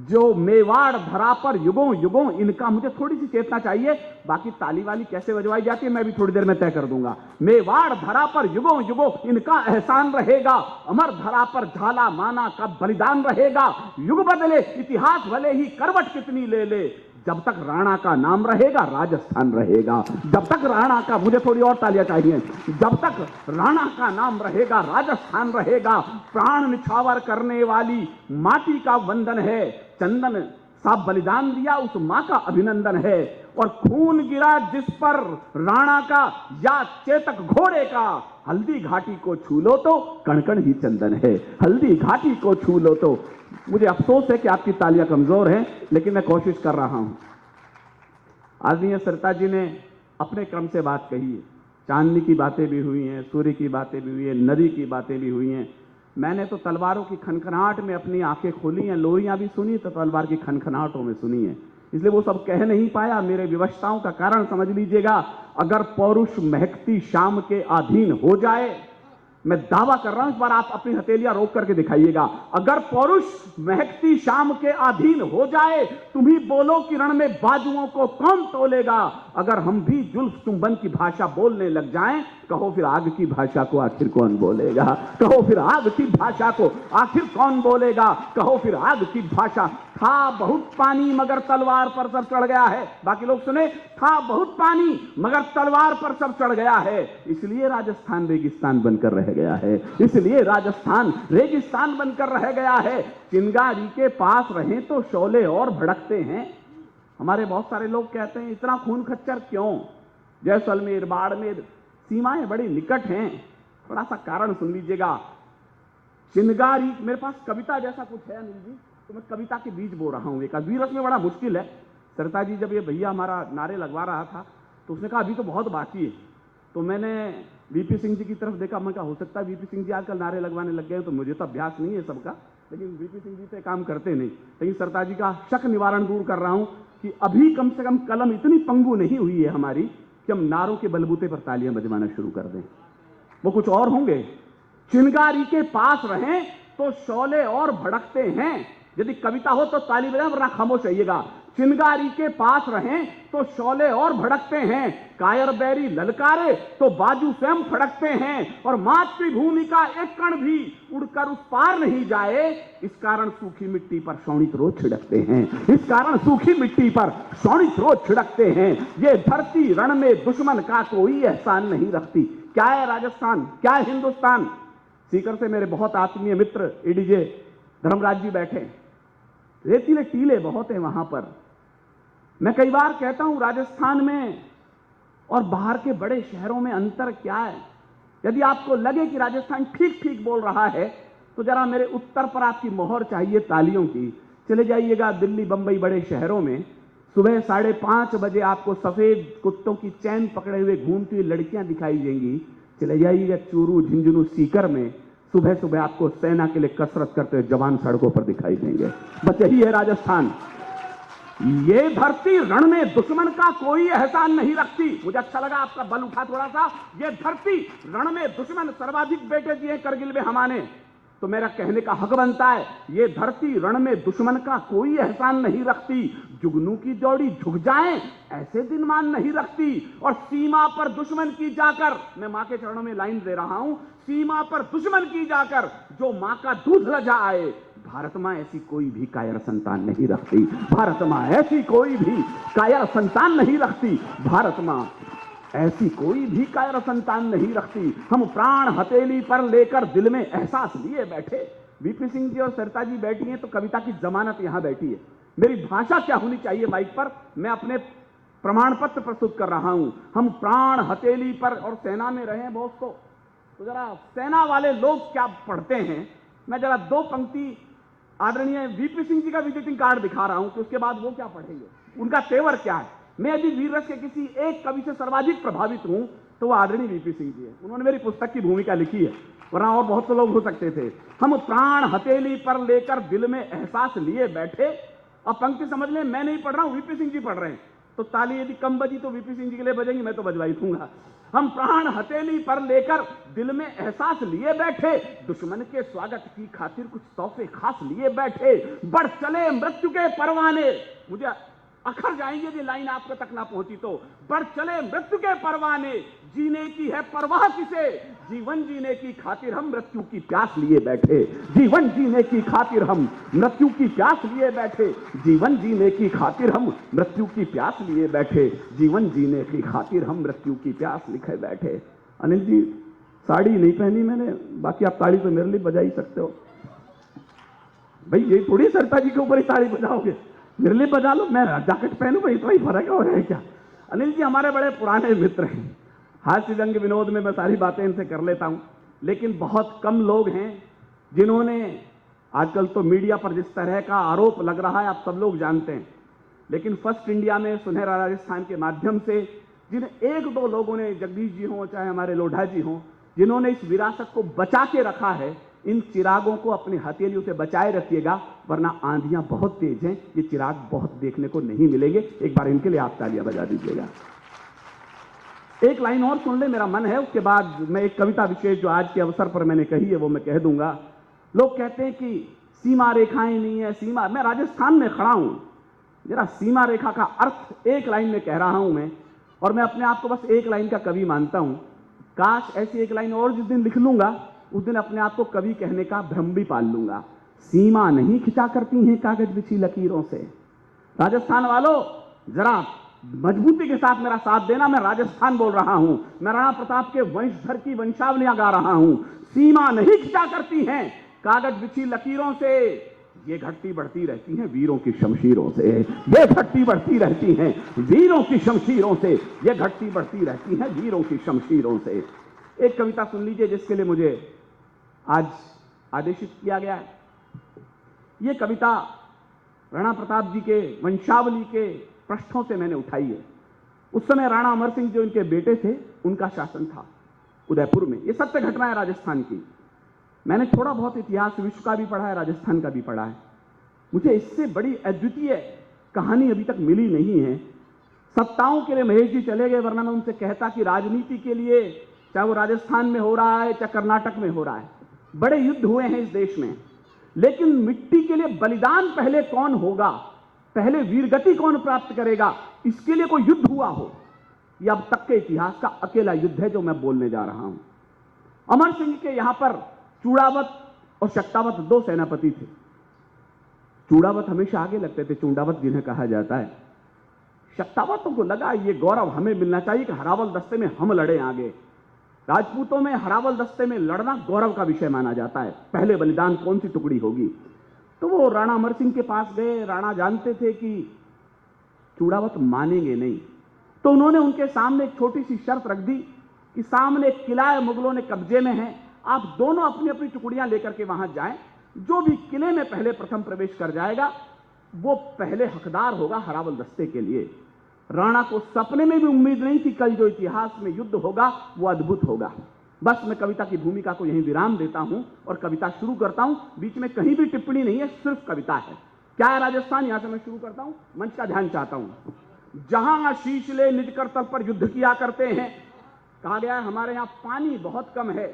जो मेवाड़ धरा पर युगों युगों इनका, मुझे थोड़ी सी चेतना चाहिए, बाकी ताली वाली कैसे बजवाई जाती है मैं भी थोड़ी देर में तय कर दूंगा। मेवाड़ धरा पर युगों युगों इनका एहसान रहेगा, अमर धरा पर झाला माना का बलिदान रहेगा। युग बदले इतिहास भले ही करवट कितनी ले ले, जब तक राणा का नाम रहेगा राजस्थान रहेगा। जब तक राणा का, मुझे थोड़ी और तालियां चाहिए, जब तक राणा का नाम रहेगा राजस्थान रहेगा। प्राण निछावर करने वाली माटी का वंदन है, चंदन सा बलिदान दिया उस मां का अभिनंदन है। और खून गिरा जिस पर राणा का या चेतक घोड़े का, हल्दी घाटी को छू लो तो कण कण ही चंदन है, हल्दी घाटी को छू लो तो। मुझे अफसोस है कि आपकी तालियां कमजोर हैं, लेकिन मैं कोशिश कर रहा हूं। आदरणीय सरिता जी ने अपने क्रम से बात कही है, चांदनी की बातें भी हुई हैं, सूर्य की बातें भी हुई हैं, नदी की बातें भी हुई हैं। मैंने तो तलवारों की खनखनाहट में अपनी आंखें खोली हैं, लोरियां भी सुनी तो तलवार की खनखनाहटों में सुनी है, इसलिए वो सब कह नहीं पाया। मेरे विवशताओं का कारण समझ लीजिएगा। अगर पौरुष महकती शाम के अधीन हो जाए, मैं दावा कर रहा हूं, इस बार आप अपनी हथेलियां रोक करके दिखाइएगा। अगर पौरुष महकती शाम के अधीन हो जाए, तुम ही बोलो कि रण में बाजुओं को कौन तोलेगा। अगर हम भी जुल्फ चुंबन की भाषा बोलने लग जाएं, कहो फिर आग की भाषा को आखिर कौन बोलेगा। कहो फिर आग की भाषा को आखिर कौन बोलेगा। कहो फिर आग की भाषा। था बहुत पानी मगर तलवार पर सब चढ़ गया है। बाकी लोग सुने, था बहुत पानी मगर तलवार पर सब चढ़ गया है। इसलिए राजस्थान रेगिस्तान बनकर रह गया है, इसलिए राजस्थान रेगिस्तान बनकर रह गया है। चिंगारी के पास रहें तो शोले और भड़कते हैं। हमारे बहुत सारे लोग कहते हैं इतना खून खच्चर क्यों। जैसलमेर बाड़मेर सीमाएं बड़ी निकट हैं, थोड़ा सा कारण सुन लीजिएगा। चिंगारी, मेरे पास कविता जैसा कुछ है अनिल जी, तो मैं कविता के बीज बो रहा हूं। एक वीरस में बड़ा मुश्किल है। सरिता जी जब ये भैया हमारा नारे लगवा रहा था तो उसने कहा अभी तो बहुत बाकी है। तो मैंने वीपी सिंह जी की तरफ देखा, मैं कहा हो सकता है वीपी सिंह जी आजकल नारे लगवाने लग गए, तो मुझे तो अभ्यास नहीं है सबका, लेकिन वीपी सिंह जी से काम करते नहीं। लेकिन सरिता जी का शक निवारण दूर कर रहा हूं कि अभी कम से कम कलम इतनी पंगु नहीं हुई है हमारी कि हम नारों के बलबूते पर तालियां बजवाना शुरू कर दें। वो कुछ और होंगे। चिंगारी के पास रहें तो शोले और भड़कते हैं। यदि कविता हो तो ताली बजाएं, वरना खामोश रहिएगा। चिंगारी के पास रहें तो शोले और भड़कते हैं, कायर बैरी ललकारे तो बाजू स्वयं फड़कते हैं। और मातृभूमि का एक कण भी उड़कर उस पार नहीं जाए, इस कारण सूखी मिट्टी पर शोणित रोज छिड़कते हैं। इस कारण सूखी मिट्टी पर शोणित रोज छिड़कते हैं। ये धरती रण में दुश्मन का कोई एहसान नहीं रखती। क्या है राजस्थान, क्या है हिंदुस्तान। सीकर से मेरे बहुत आत्मीय मित्र एडीजे धर्मराज जी बैठे, रेतीले टीले बहुत हैं वहां पर। मैं कई बार कहता हूं राजस्थान में और बाहर के बड़े शहरों में अंतर क्या है। यदि आपको लगे कि राजस्थान ठीक ठीक बोल रहा है तो जरा मेरे उत्तर पर आपकी मोहर चाहिए तालियों की। चले जाइएगा दिल्ली बंबई बड़े शहरों में, सुबह 5:30 बजे आपको सफेद कुत्तों की चैन पकड़े हुए घूमती हुई लड़कियां दिखाई देंगी। चले जाइएगा चूरू झुंझुनू सीकर में, सुबह सुबह आपको सेना के लिए कसरत करते हुए जवान सड़कों पर दिखाई देंगे। बस यही है राजस्थान। ये धरती रण में दुश्मन का कोई एहसान नहीं रखती। मुझे अच्छा लगा आपका बल उठा थोड़ा सा। ये धरती रण में दुश्मन सर्वाधिक बेटे दिए करगिल में हमारे, तो मेरा कहने का हक बनता है ये धरती रण में दुश्मन का कोई एहसान नहीं रखती। जुगनू की जोड़ी झुक जाए ऐसे दिन मान नहीं रखती। और सीमा पर दुश्मन की जाकर, मैं मां के चरणों में लाइन दे रहा हूं, सीमा पर दुश्मन की जाकर जो मां का दूध लजा आए, भारत मां ऐसी कोई भी कायर संतान नहीं रखती। भारत मां ऐसी कोई भी कायर संतान नहीं रखती। भारत मां ऐसी कोई भी कायर संतान नहीं रखती। हम प्राण हथेली पर लेकर दिल में एहसास लिए बैठे। वीपी सिंह जी और सरिता जी बैठी हैं तो कविता की जमानत यहां बैठी है। मेरी भाषा क्या होनी चाहिए माइक पर, मैं अपने प्रमाण पत्र प्रस्तुत कर रहा हूं। हम प्राण हथेली पर और सेना में रहे बॉस तो जरा सेना वाले लोग क्या पढ़ते हैं, मैं जरा 2 पंक्ति आदरणीय वीपी सिंह जी का विजिटिंग कार्ड दिखा रहा हूं कि उसके बाद वो क्या पढ़ेंगे, उनका तेवर क्या है। मैं यदि वीर रस के किसी एक कवि से सर्वाधिक प्रभावित हूं तो वो आदरणीय वीपी सिंह जी है। उन्होंने मेरी पुस्तक की भूमिका लिखी है, वरना और बहुत से लोग हो सकते थे। हम प्राण हथेली पर लेकर दिल में एहसास लिए बैठे। अब पंक्ति समझ लें, मैं नहीं पढ़ रहा हूं, वीपी सिंह जी पढ़ रहे हैं। तो ताली यदि कम बजी तो वीपी सिंह जी के लिए बजेंगी, मैं तो बजवाई दूंगा। हम प्राण हथेली पर लेकर दिल में एहसास लिए बैठे, दुश्मन के स्वागत की खातिर कुछ तोहफे खास लिए बैठे, बढ़ चले मृत्यु के परवाने। मुझे अखर जाएंगे यदि लाइन आप तक ना पहुंची तो। बढ़ चले मृत्यु के परवाने, जीने की है परवाह किसे, जीवन जीने की खातिर हम मृत्यु की प्यास लिए बैठे। जीवन जीने की खातिर हम मृत्यु की प्यास लिए बैठे। जीवन जीने की खातिर हम मृत्यु की प्यास लिए बैठे। जीवन जीने की खातिर हम मृत्यु की प्यास लिखे बैठे। अनिल जी, साड़ी नहीं पहनी मैंने, बाकी आप ताली तो मेरे लिए बजा ही सकते हो भाई। ये थोड़ी सरिता जी के ऊपर ही ताली बजाओगे, मेरे लिए बजा लो, मैं जैकेट पहनूं भाई, इतना ही फर्क हो रहा है क्या। अनिल जी हमारे बड़े पुराने मित्र हैं, हास्य व्यंग्य विनोद में मैं सारी बातें इनसे कर लेता हूं, लेकिन बहुत कम लोग हैं जिन्होंने, आजकल तो मीडिया पर जिस तरह का आरोप लग रहा है आप सब लोग जानते हैं, लेकिन फर्स्ट इंडिया में सुनहरा राजस्थान के माध्यम से जिन एक दो लोगों ने, जगदीश जी हों चाहे हमारे लोढ़ा जी हों, जिन्होंने इस विरासत को बचा के रखा है, इन चिरागों को अपनी हथेलियों से बचाए रखिएगा, वरना आंधियां बहुत तेज हैं, ये चिराग बहुत देखने को नहीं मिलेंगे। एक बार इनके लिए आप तालियां बजा दीजिएगा। एक लाइन और सुन ले, मेरा मन है, उसके बाद मैं एक कविता विशेष जो आज के अवसर पर मैंने कही है वो मैं कह दूंगा। लोग कहते हैं कि सीमा रेखाएं नहीं है, सीमा, मैं राजस्थान में खड़ा हूं, जरा सीमा रेखा का अर्थ एक लाइन में कह रहा हूं मैं, और मैं अपने आप को बस एक लाइन का कवि मानता हूं। काश ऐसी एक लाइन और जिस दिन लिख लूंगा उस दिन अपने आप को कवि कहने का भ्रम भी पाल लूंगा। सीमा नहीं खिंचा करती हैं कागज बिछी लकीरों से। राजस्थान वालों, जरा मजबूती के साथ मेरा साथ देना, मैं राजस्थान बोल रहा हूं, मैं राणा प्रताप के वंशधर की वंशावलियां गा रहा हूं। सीमा नहीं खिंचा करती हैं कागज बिछी लकीरों से, ये घटती बढ़ती रहती हैं वीरों की शमशीरों से। ये घटती बढ़ती रहती हैं वीरों की शमशीरों से। ये घटती बढ़ती रहती हैं वीरों की शमशीरों से। एक कविता सुन लीजिए जिसके लिए मुझे आज आदेशित किया गया है। यह कविता राणा प्रताप जी के वंशावली के पृष्ठों से मैंने उठाई है। उस समय राणा अमर सिंह जो इनके बेटे थे, उनका शासन था उदयपुर में। यह सत्य घटना है राजस्थान की। मैंने थोड़ा बहुत इतिहास विश्व का भी पढ़ा है, राजस्थान का भी पढ़ा है। मुझे इससे बड़ी अद्वितीय कहानी अभी तक मिली नहीं है। सत्ताओं के लिए महेश जी चले गए, वरना मैं उनसे कहता कि राजनीति के लिए, चाहे वो राजस्थान में हो रहा है चाहे कर्नाटक में हो रहा है, बड़े युद्ध हुए हैं इस देश में, लेकिन मिट्टी के लिए बलिदान पहले कौन होगा, पहले वीरगति कौन प्राप्त करेगा, इसके लिए कोई युद्ध हुआ हो, यह अब तक के इतिहास का अकेला युद्ध है जो मैं बोलने जा रहा हूं। अमर सिंह के यहां पर चूड़ावत और शक्तावत दो सेनापति थे। चूड़ावत हमेशा आगे लगते थे, चूड़ावत जिन्हें कहा जाता है। शक्तावतों को लगा ये गौरव हमें मिलना चाहिए कि हरावल दस्ते में हम लड़े आगे। राजपूतों में हरावल दस्ते में लड़ना गौरव का विषय माना जाता है, पहले बलिदान कौन सी टुकड़ी होगी। तो वो राणा अमर सिंह के पास गए। राणा जानते थे कि चूड़ावत मानेंगे नहीं, तो उन्होंने उनके सामने एक छोटी सी शर्त रख दी कि सामने एक किला है, मुगलों ने कब्जे में है, आप दोनों अपनी अपनी टुकड़ियां लेकर के वहां जाएं, जो भी किले में पहले प्रथम प्रवेश कर जाएगा वो पहले हकदार होगा हरावल दस्ते के लिए। राणा को सपने में भी उम्मीद नहीं थी कल जो इतिहास में युद्ध होगा वो अद्भुत होगा। बस मैं कविता की भूमिका को यहीं विराम देता हूं और कविता शुरू करता हूं। बीच में कहीं भी टिप्पणी नहीं है, सिर्फ कविता है। क्या है राजस्थान, यहां से मैं शुरू करता हूं, मंच का ध्यान चाहता हूं। जहां शीश ले निज करतल पर युद्ध किया करते हैं, कहा गया है हमारे यहां पानी बहुत कम है।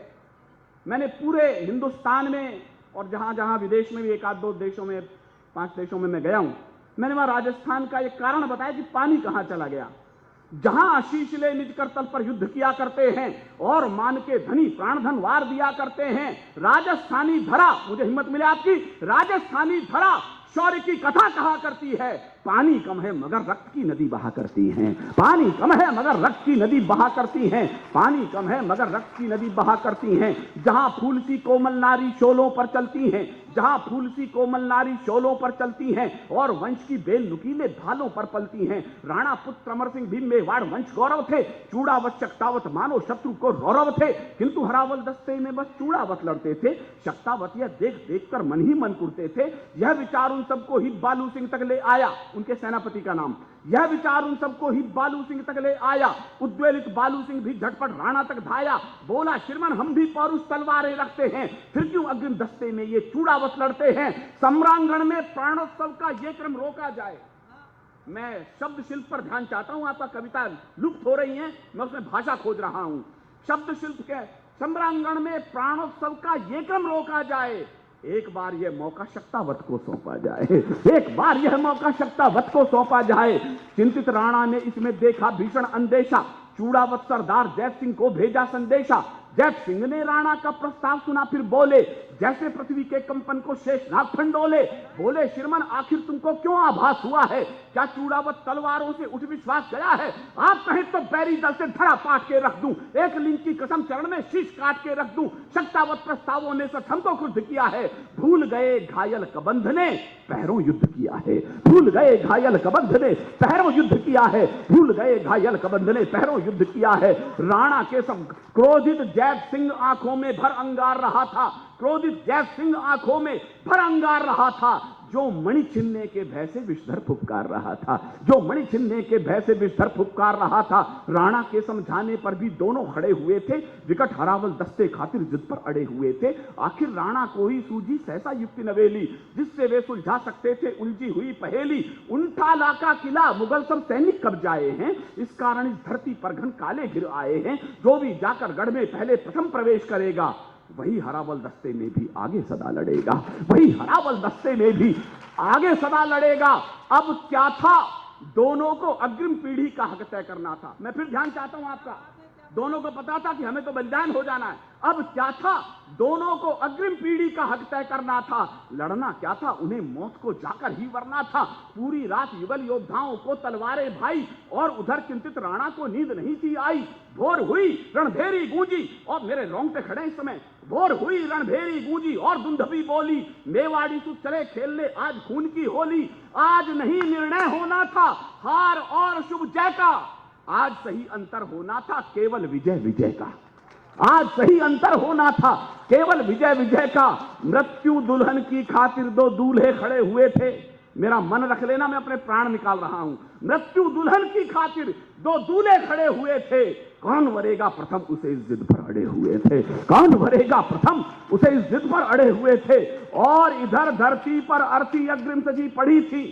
मैंने पूरे हिंदुस्तान में और जहां जहां विदेश में भी एक आध दो देशों में, 5 देशों में मैं गया हूं, मैंने वहां राजस्थान का एक कारण बताया कि पानी कहां चला गया। जहां आशीष ले निज करतल पर युद्ध किया करते हैं और मान के धनी प्राण धन वार दिया करते हैं, राजस्थानी धरा, मुझे हिम्मत मिले आपकी, राजस्थानी धरा शौर्य की कथा कहा करती है। पानी कम है मगर रक्त की नदी बहा करती हैं। पानी कम है मगर रक्त की नदी बहा करती हैं। पानी कम है मगर रक्त की नदी बहा करती हैं। जहां फूल सी कोमल नारी शोलों पर चलती हैं, जहां फूल सी कोमल नारी शोलों पर चलती हैं और वंश की बेल नुकीले ढालों पर पलती हैं। राणा पुत्र अमर सिंह भीम मेवाड़ वंश गौरव थे। चूड़ावत शक्तावत मानो शत्रु को रौरव थे, किंतु हरावल दस्ते में बस चूड़ावत लड़ते थे। शक्तावत यह देख देख कर मन ही मन कुड़ते थे। यह विचार उन सबको ही बालू सिंह तक ले आया, उनके सेनापति का नाम, यह विचार उन सबको ही बालू सिंह तक ले आया। उद्वेलित बालू सिंह भी झटपट राणा तक धाया। बोला श्रीमन हम भी पौरुष तलवारें रखते हैं, फिर क्यों अग्रिम दस्ते में ये चूड़ावत लड़ते हैं। सम्रांगण में प्राणोत्सव का ये क्रम रोका जाए। मैं शब्द शिल्प पर ध्यान चाहता हूं। आपका कविता लुप्त हो रही है, मैं उसमें भाषा खोज रहा हूं। शब्द शिल्प के सम्रांगण में प्राणोत्सव का ये क्रम रोका जाए, एक बार यह मौका शक्तावत को सौंपा जाए, एक बार यह मौका शक्तावत को सौंपा जाए। चिंतित राणा ने इसमें देखा भीषण अंदेशा, चूड़ावत सरदार जैत सिंह को भेजा संदेशा। जैत सिंह ने राणा का प्रस्ताव सुना, फिर बोले जैसे पृथ्वी के कंपन को शेषनाग फंडोले। बोले श्रीमन आखिर तुमको क्यों आभास हुआ है, क्या चूड़ावत तलवारों से उठ विश्वास गया है? आप कहें तो बैरी दल से धरा पाट के रख दूं, एक लिंग की कसम चरण में शीश काट के रख दूं। शक्तावत प्रस्तावों ने सच हमको क्रुद्ध किया है, भूल गए घायल कबंध ने पहरों युद्ध किया है। भूल गए घायल कबंध ने पहरों युद्ध किया है, भूल गए घायल कबंध ने पहरों युद्ध किया है। राणा के सब क्रोधित जैत सिंह आंखों में भर अंगार रहा था, क्रोधित जैत सिंह आंखों में भर अंगार रहा था। जो मणि छिनने के भय से विषधर फुफकार रहा था, जो मणि छिनने के भय से विषधर फुफकार रहा था। राणा के समझाने पर भी दोनों खड़े हुए थे, विकट हरावल दस्ते खातिर जिद पर अड़े हुए थे। आखिर राणा को ही सूझी सहसा युक्ति नवेली, जिससे वे सुलझा सकते थे उलझी हुई पहेली। उनटाला का किला मुगल सब सैनिक कब्जाए हैं, इस कारण इस धरती पर घन काले घिर आए हैं। जो भी जाकर गढ़ में पहले प्रथम प्रवेश करेगा, वही हरावल दस्ते में भी आगे सदा लड़ेगा, वही हरावल दस्ते में भी आगे सदा लड़ेगा। अब क्या था, दोनों को अग्रिम पीढ़ी का हक तय करना था। मैं फिर ध्यान चाहता हूं आपका, दोनों को पता था कि हमें तो बलिदान हो जाना है। अब क्या था, दोनों को अग्रिम पीढ़ी का हक तय करना था। लड़ना क्या था, उन्हें मौत को जाकर ही वरना था। पूरी रात युगल योद्धाओं को तलवारें भाई, और उधर चिंतित राणा को नींद नहीं थी आई। भोर हुई रणभेरी गूंजी, और मेरे रोंगटे खड़े इस समय। भोर हुई रणभेरी गूंजी और दुंदभी बोली, मेवाड़ी तू चले खेलने आज खून की होली। आज नहीं निर्णय होना था हार और शुभ जय का, आज सही अंतर होना था केवल विजय विजय का। आज सही अंतर होना था केवल विजय विजय का। मृत्यु दुल्हन की खातिर दो दूल्हे खड़े हुए थे। मेरा मन रख लेना, मैं अपने प्राण निकाल रहा हूं। मृत्यु दुल्हन की खातिर दो दूल्हे खड़े हुए थे। कौन वरेगा प्रथम, उसे इस जिद पर अड़े हुए थे। कौन वरेगा प्रथम, उसे इस जिद पर अड़े हुए थे। और इधर धरती पर अर्थी अग्रिम सजी पड़ी थी।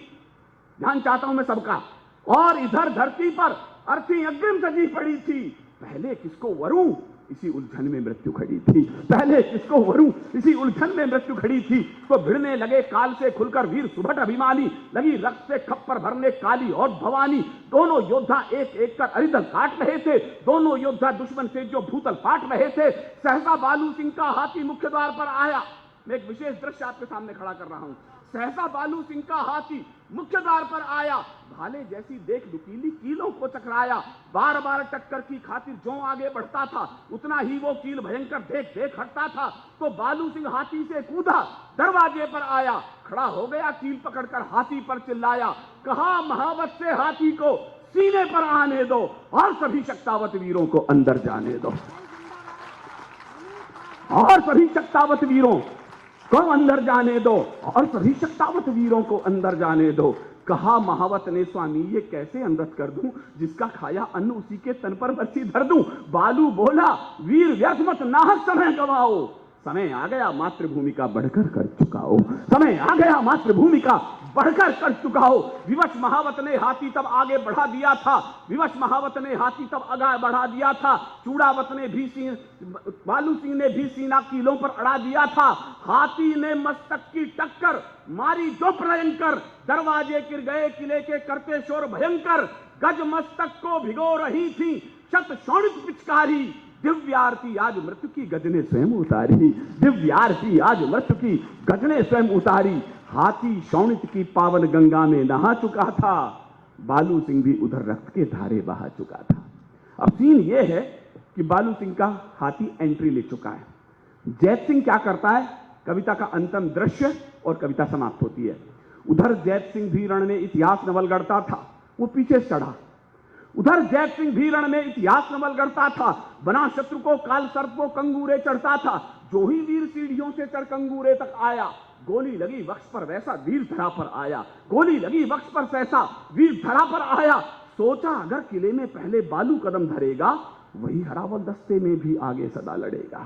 ध्यान चाहता हूं मैं सबका। और इधर धरती पर अर्थी अग्रिम सजी पड़ी थी। पहले किसको वरूं, इसी उलझन में मृत्यु खड़ी थी। पहले किसको वरूं, इसी उलझन में मृत्यु खड़ी थी। तो भिड़ने लगे काल से खुलकर वीर सुभट अभिमानी, लगी रक्त से खप्पर भरने काली और भवानी। दोनों योद्धा एक एक कर अरिदल काट रहे थे, दोनों योद्धा दुश्मन से जो भूतल फाट रहे थे। सहसा बालू सिंह का हाथी मुख्य द्वार पर आया। मैं एक विशेष दृश्य आपके सामने खड़ा कर रहा हूं। सहसा बालू सिंह का हाथी मुख्य द्वार पर आया, भाले जैसी देख नुकीली कीलों को चकराया। बार बार टक्कर की खातिर जो आगे बढ़ता था, उतना ही वो कील भयंकर देख देख हटता था। तो बालू सिंह हाथी से कूदा, दरवाजे पर आया, खड़ा हो गया, कील पकड़कर हाथी पर चिल्लाया। कहा महावत से हाथी को सीने पर आने दो, और सभी शक्तावत वीरों को अंदर जाने दो, और सभी शक्तावत वीरों को अंदर जाने दो, और सभी शक्तावत वीरों को अंदर जाने दो। कहा महावत ने स्वामी ये कैसे अनरत कर दूं, जिसका खाया अन्न उसी के तन पर बरसी धर दूं। बालू बोला वीर व्यर्थ मत नाहक समय गवाओ, समय आ गया मातृभूमि का बढ़कर कर चुकाओ, समय आ गया मातृभूमि का बढ़कर कर चुकाओ। विवश महावत ने हाथी तब आगे बढ़ा दिया था, विवश महावत ने हाथी तब आगे बढ़ा दिया था। चूड़ावत ने भी बालू सिंह ने भी सीना कीलों पर अड़ा दिया था। हाथी ने मस्तक की टक्कर मारी जो भयंकर, दरवाजे गिर गए किले के करते शोर भयंकर। गज मस्तक को भिगो रही थी शत शोणित पिचकारी, दिव्य आरती आज मृत्यु की गज ने स्वयं उतारी, दिव्य आरती आज मृत्यु की गज ने स्वयं उतारी। हाथी शोणित की पावन गंगा में नहा चुका था, बालू सिंह भी उधर रक्त के धारे बहा चुका था। अब सीन यह है कि बालू सिंह का हाथी एंट्री ले चुका है। जैत सिंह क्या करता है, कविता का अंतिम दृश्य और कविता समाप्त होती है। उधर जैत सिंह भी रण में इतिहास नवल गढ़ता था, वो पीछे चढ़ा। उधर जैत सिंह भी रण में इतिहास नवल गढ़ता था, बना शत्रु को काल सर्प को कंगूरे चढ़ता था। जो ही वीर सीढ़ियों से चढ़ कंगूरे तक आया, गोली लगी वक्ष पर वैसा वीर धरा पर आया, गोली लगी वक्ष पर वैसा वीर धरा पर आया। सोचा अगर किले में पहले बालू कदम धरेगा, वही हरावल दस्ते में भी आगे सदा लड़ेगा।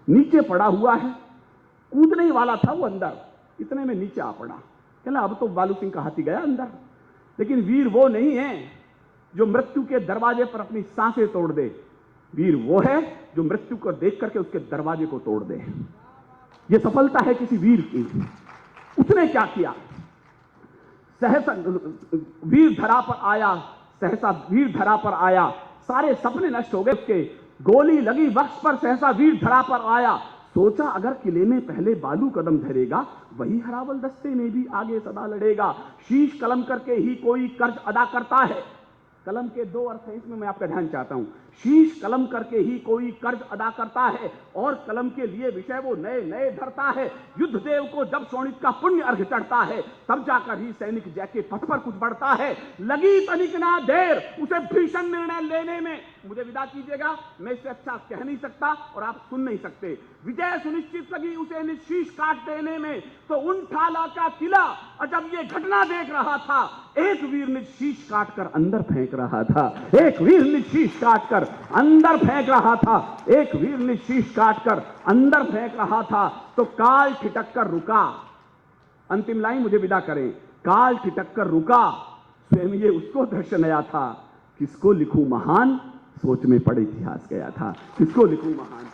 नीचे पड़ा हुआ है, कूदने वाला था वो अंदर, इतने में नीचे आ पड़ा। कहला अब तो बालू सिंह का हाथी गया अंदर, लेकिन वीर वो नहीं है जो मृत्यु के दरवाजे पर अपनी सांसें तोड़ दे। वीर वो है जो मृत्यु को देख करके उसके दरवाजे को तोड़ दे। ये सफलता है किसी वीर की। उसने क्या किया? सहसा वीर धरा पर आया, सहसा वीर धरा पर आया, सारे सपने नष्ट हो गए उसके। गोली लगी वक्ष पर, सहसा वीर धरा पर आया। सोचा अगर किले में पहले बालू कदम धरेगा, वही हरावल दस्ते में भी आगे सदा लड़ेगा। शीश कलम करके ही कोई कर्ज अदा करता है। कलम के दो अर्थ हैं, इसमें मैं आपका ध्यान चाहता हूं। शीश कलम करके ही कोई कर्ज अदा करता है, और कलम के लिए विषय वो नए नए धरता है। युद्ध देव को जब शोणित का पुण्य अर्घ चढ़ता है, तब जाकर ही सैनिक जय के पथ पर कुछ बढ़ता है। लगी तनिक ना देर उसे भीषण निर्णय लेने में। मुझे विदा कीजिएगा, मैं इससे अच्छा कह नहीं सकता और आप सुन नहीं सकते। विजय सुनिश्चित लगी उसे निशीश काट देने में, तो उन ठाला का किला जब ये घटना देख रहा था, एक वीर निशीश काट कर अंदर फेंक रहा था। एक वीर निशीश काट कर अंदर फेंक रहा था। एक वीर निशीश काट कर अंदर फेंक रहा था। तो काल ठिठक कर रुका। अंतिम लाइन मुझे विदा करें। काल ठिठक कर रुका, स्वयं ये उसको दर्शन आया था। किसको लिखूं महान, सोच में पड़े इतिहास गया था। किसको लिखूं महान।